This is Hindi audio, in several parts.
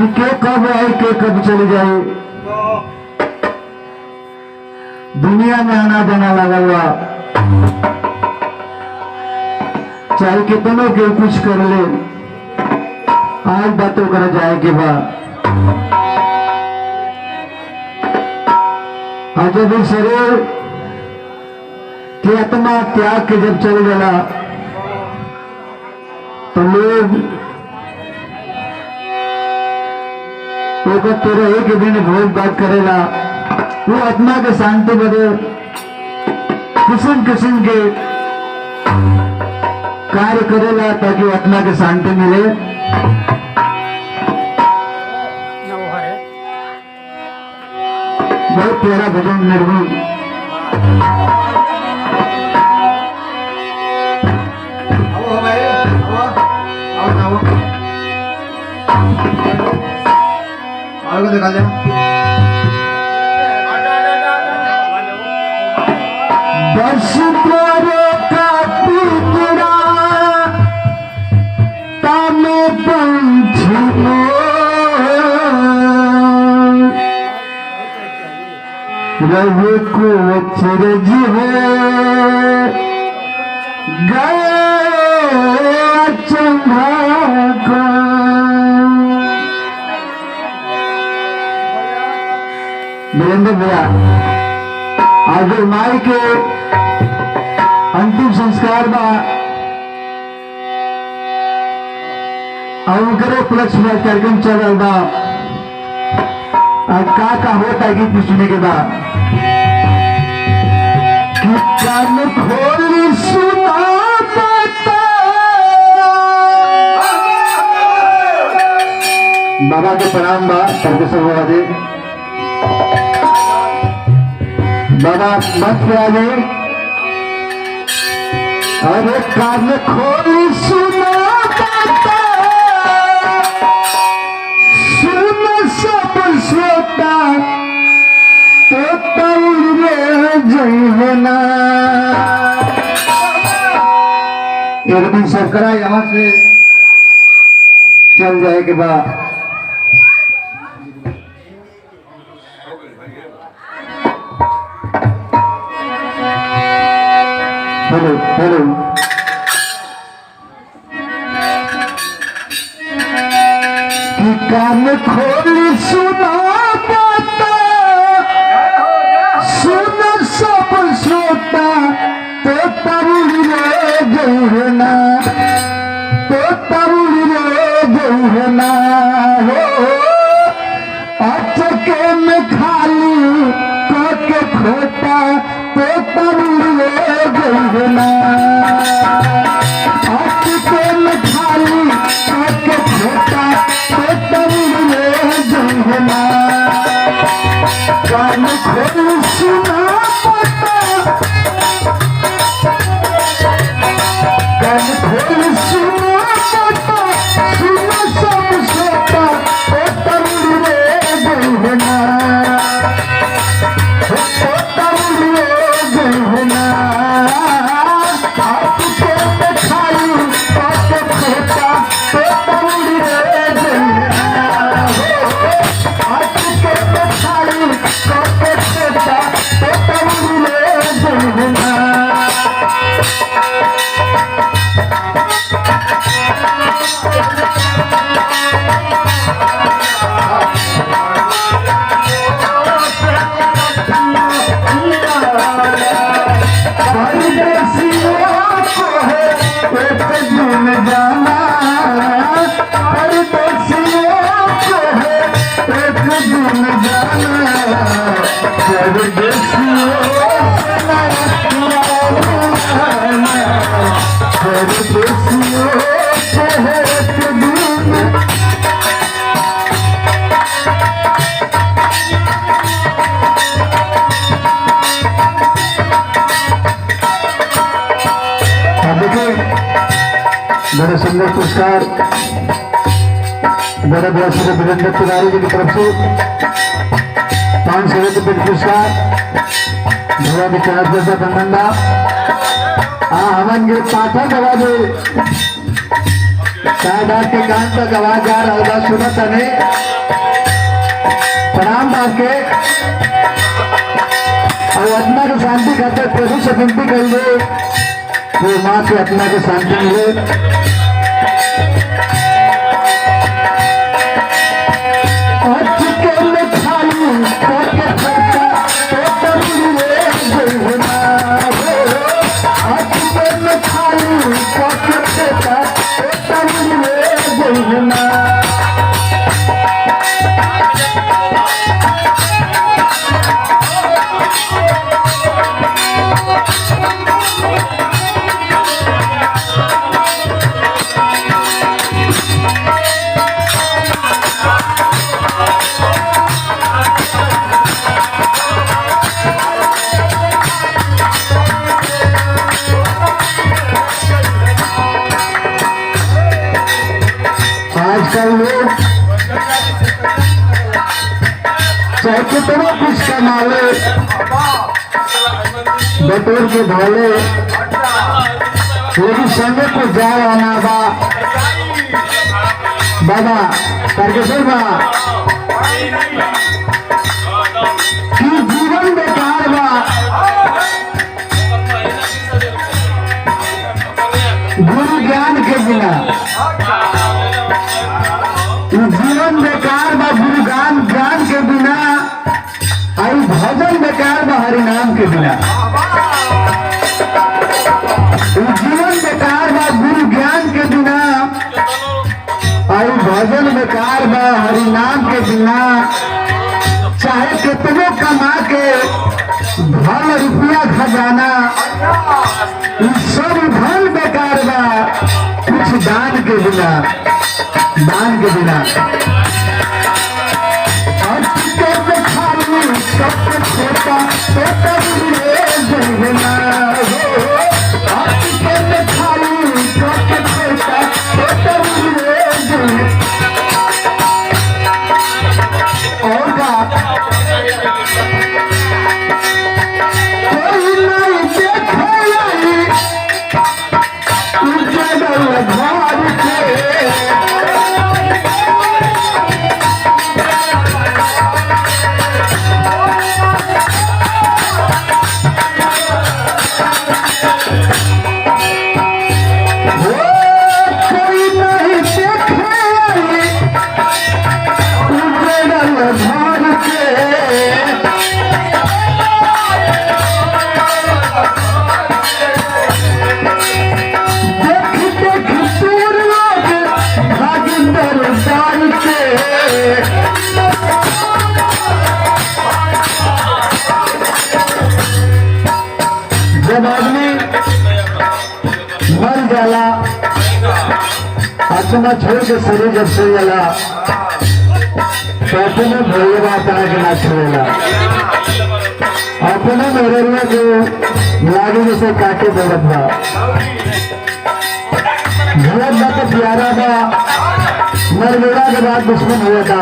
कि के कब आए के कब चले जाए। दुनिया में आना जाना लगा हुआ, चाहे कितनों के कुछ कर ले, आज बातों कर जाए के बाद आज जब शरीर की आत्मा त्याग के जब चल गया तो लोग तेरे एक दिन भोज बात करेगा, वो आत्मा के शांति बदे किस्म किस्म के कार्य करेगा ताकि आत्मा के शांति मिले। बहुत प्यारा भजन निर्गुण देखा जाए। बस तोरे का पिंजरा तामे पंछी रवि को चिरज गए चंद्रा को। वीरेंद्र भैया आज माई के अंतिम संस्कार करे उपलक्ष्य में कार्यक्रम चल रहा बा। का होता है गीत सुनने के बाद कि कान खोली सुना बाबा के प्रणाम बा प्रोफेसर बाबा जी। बाबा मत पे आगे, अरे कान खोली सुना सुन सब श्रोता तो तौरे जैवना। एक दिन सरकरा यहाँ से चल जाए के बाद हेलो हेलो कि कान खोली सुना पाता सुन सब श्रोता तो तरुण रे गहना तो तरुण रे गहना हो अचके में खाली के खोटा तो तरुण रे गहना अचके में खाली के खोटा तो तरुण रे गहना। कान खोल सुना पाता कान खोल सुना पाता सुन सब श्रोता तो तरुण रे गहना तो तरुण रे गहना। आपके में खाई आपके खोटा तो तरुण रे गहना आपके में खाई आपके खोटा तो तरुण रे गहना। बड़े सुंदर पुरस्कार बड़े बड़े श्री वीरेंद्र तिवारी जी की तरफ से 500 रुपये पुरस्कार भैया विकास जैसा बंदंदा हवन के पाठक दबा दे सादा के कान तक आवाज आ रहा होगा, सुना तने प्रणाम आपके और आत्मा की शांति खातिर प्रभु से विनती करिए वो माँ की आत्मा की शांति मिले। आजकल लोग चाहे कितना कुछ कमा ले बटोर के भाले, लेकिन संगे को जाए आना बाबा करके सुन बा कि जीवन बेकार बा, गुरु ज्ञान के बिना जीवन बेकार बा, गुरु ज्ञान के बिना आई भजन बेकार बा, हरि नाम के बिना जीवन बेकार बा, गुरु ज्ञान के बिना आई भजन बेकार बा, हरि नाम के बिना चाहे कितने कमा के धन रुपया खजाना सब धन बेकार बा, कुछ दान के बिना जब आदमी मर जाला, आत्मा छोड़ के शरीर जब सो जाला तो अपने भोले बाता के ना छोड़ेला, अपने मेरे जो लागे जैसे काटे बोलत बा, भोलत बा तो प्यारा बा, मर गया के बाद दुश्मन हुआ था।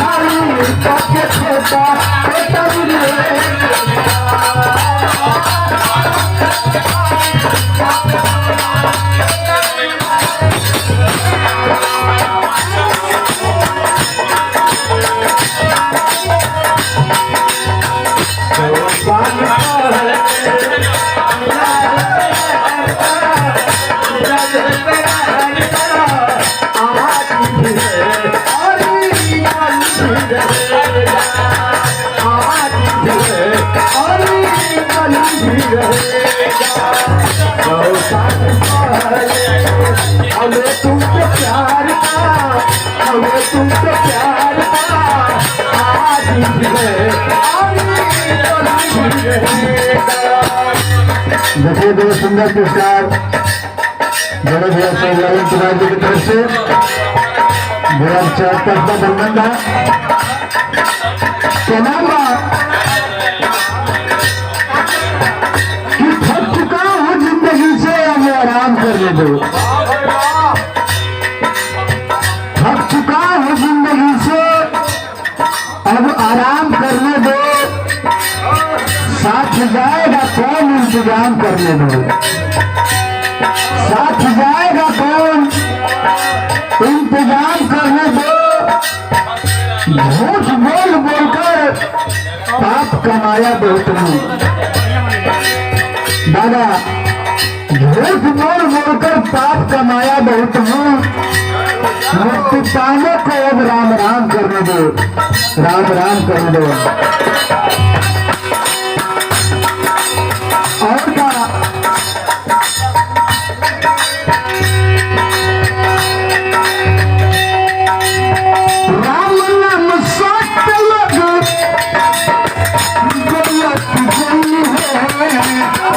खाली का छोटा हमें तुमसे प्यार था, हमें तुमसे प्यार था, आज देखिए बहुत सुंदर पुरस्कार बड़े भैया सोमवार कुमार जी की तरफ से 2074 का बंधन था क्या नाम कि थक चुका हूँ जिंदगी से अब आराम करने दो, थक चुका हूँ जिंदगी से अब आराम करने दो, साथ जाएगा कौन इंतजाम करने दो, साथ जाएगा कौन इंतजाम करने दो, झूठ बोल बोलकर पाप कमाया बहुत हूँ दादा, झूठ बोल बोलकर पाप कमाया बहुत हूँ, मुक्ति पाने को अब राम राम करने दो, राम राम करने दो। और क्या राम नाम सत्य लग गलत गई है, राम नाम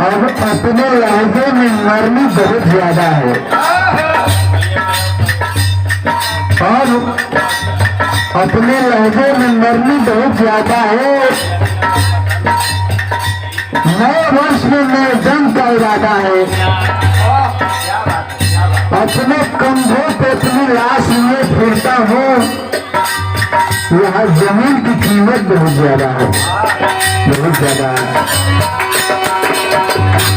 अब अपने लहजे में नरमी बहुत ज्यादा है और अपने लहजे में नरमी बहुत ज्यादा है, नए वर्ष में नए जंग का इरादा है, अपने कंधों पे अपनी लाश लिए फिरता हूँ, यहाँ जमीन की कीमत बहुत ज्यादा है, बहुत ज्यादा है।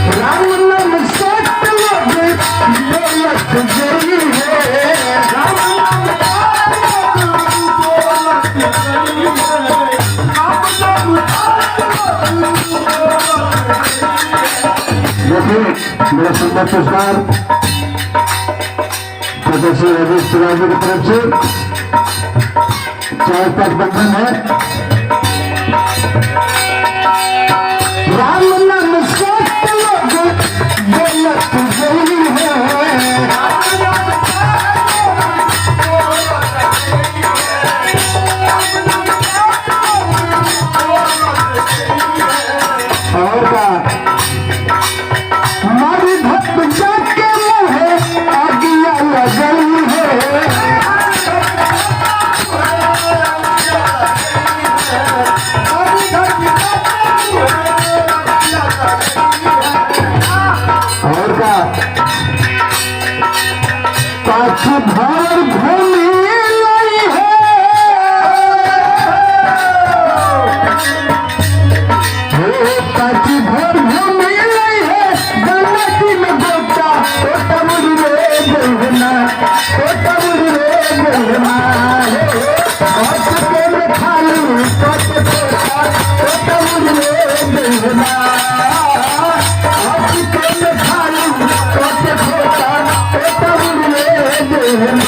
राम नाम सत्य लगे बोलत गई है, राम नाम देखिए मेरा सुंदर पुरस्कार प्रोफेसर रमेश तिवारी की तरफ से 4 तक बंधन है। राम नाम सत्य लगे बोलत गई है, और का हमारी भक्त जाके मुहे आगिया लगई है, और का पाछ भर घूमी लाई है, पाछ भर घूमी लाई है, गलती में गोटा छोटा मुझे गहना, छोटा मुझे गहना और के में खाली छोटा छोटा मुझे गहना, और के में खाली छोटा छोटा मुझे गहना।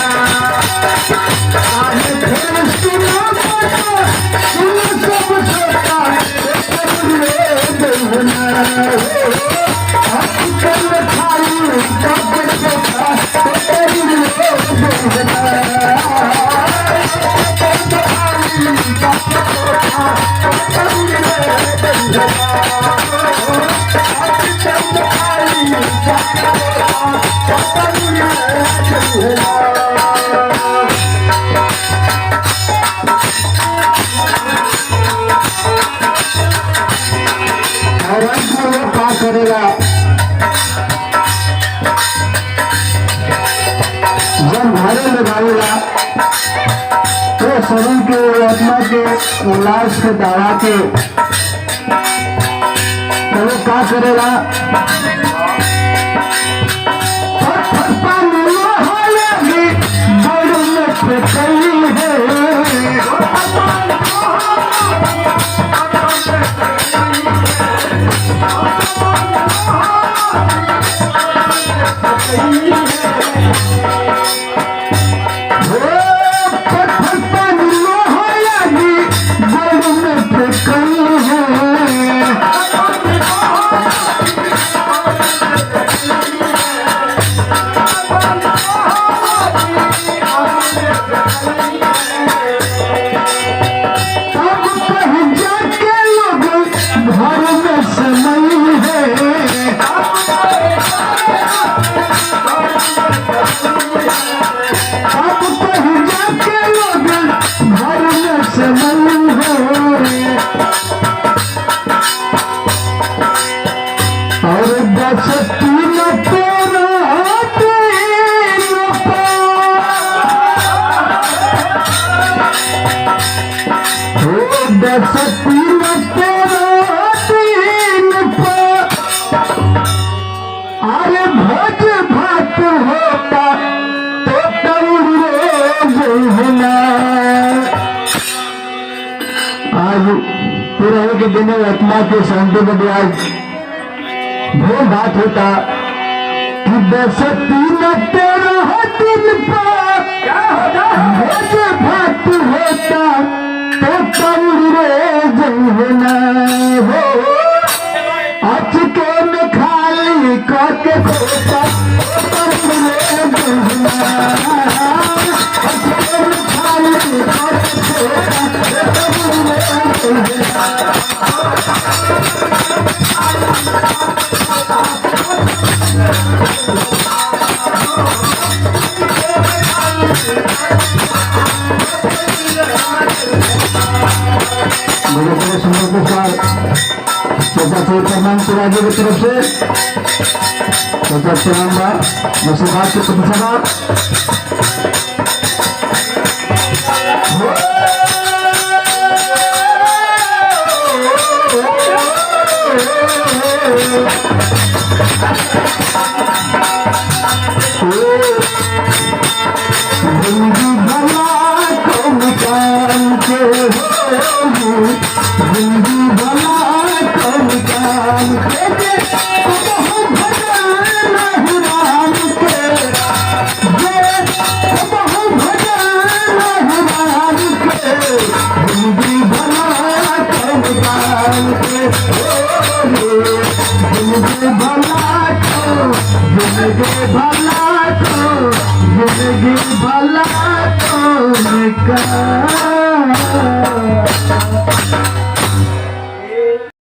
करेगा जब घरे में भागेगा तो शरीर के आत्मा के उल्लास के दवा के तो वो क्या करेगा अरे भोज भात होता तो आज पूरा के दिन आत्मा के शांति में आज भोज भात होता कि बसती न तेरा दिल पर भोज भात होता तो जहना हो अचके में खाली करके खोता अचके में खाली मेरे बड़े सुंदर पुरस्कार छोटा से प्रणाम राजे की तरफ से छोटा प्रणाम बा मुसलमान के प्रतिशत जिंदगी भला को निकाल के जिंदगी भला को निकाल के बहुत भजन राम के बहुत भजन राम के जिंदगी भला को निकाल के जिंदगी भला को जिंदगी भला को जिंदगी भला को निकाल